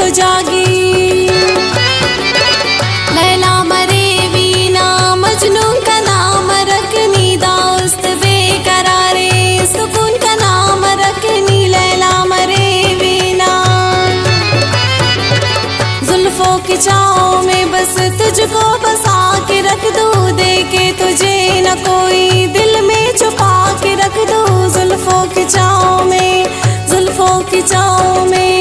तो जागी। लैला मरे वीना मजनू का नाम रखनी, दास्त बेकरारे सुकून का नाम रखनी। लैला मरे वीना जुल्फों की छाँव में बस तुझको बसा के रख दूँ, देखे तुझे न कोई दिल में छुपा के रख दूँ। जुल्फों की छाँव में, जुल्फों की छाँव में।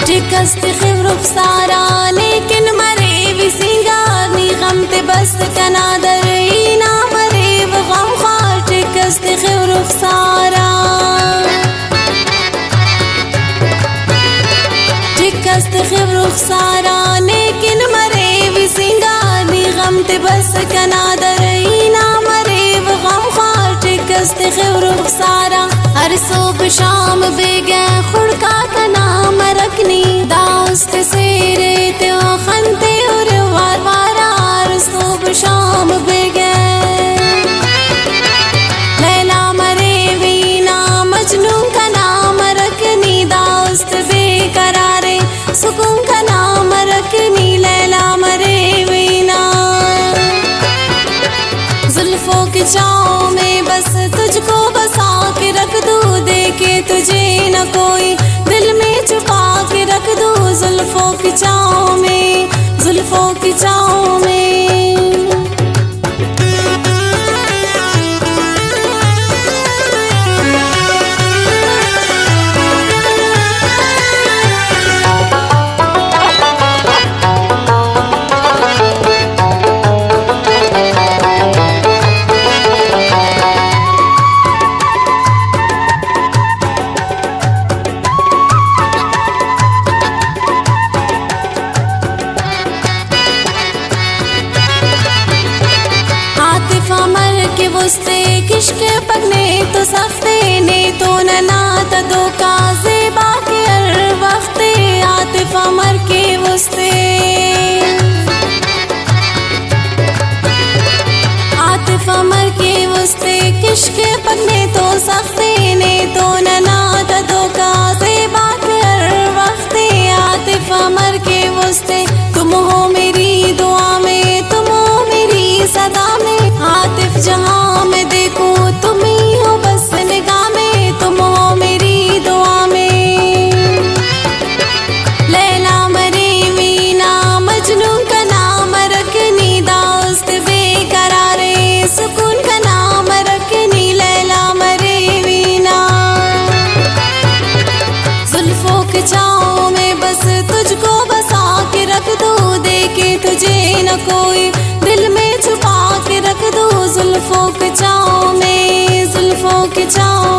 शिकस्त खिवरुख सारा लेकिन मरे भी सिंगारनी, गम ते बस कनादर ना मरे वो गम खार। शिकस्त खिवरुख सारा, शिकस्त खिवरुख सारा लेकिन मरे भी सिंगारनी, गम ते बस कनादर ना मरे वो गम खार। शिकस्त खिवरुख सारा हर सुबह शाम बेगे खुड़का का नाम रखनी, दास्त से रेते खनते और वार वार हर सुबह शाम बेगे। लैला मरे वीना मजनू का नाम रखनी, दास्त बेकरारे सुकून का नाम रखनी। लैला मरे वीना जुल्फों की छाँव में बस तुझको बसा के रख दूँ, देखे तुझे न कोई दिल में छुपा के रख दूँ। जुल्फों की छाँव में, जुल्फों की छाँव में। वस्ते किश्के पगने तो सख्ते ने तो नना तदो का ज़ेबा के हर वक्ते। आतिफ़ा मर के वस्ते, आतिफ़ा मर के वस्ते किश्के पगने तो सख्ते ने तो नना तदो का ज़ेबा के हर वक्ते। आतिफ़ा मर के वस्ते तुम हो मेरी दुआ में, तुम हो मेरी सदा में। आतिफ जहाँ मैं देखूं तुम ही हो बस निगाह में, तुम हो मेरी दुआ में। लैला मरे वीना मजनू का नाम रखनी, दास्त बेकरारे सुकून का नाम रखनी। लैला मरे वीना जुल्फों की छाँव में बस तुझको बसा के रख दूँ, देखे तुझे न कोई दिल में छुपा के रख दूँ। जुल्फों की छाँव में, जुल्फों की छाँव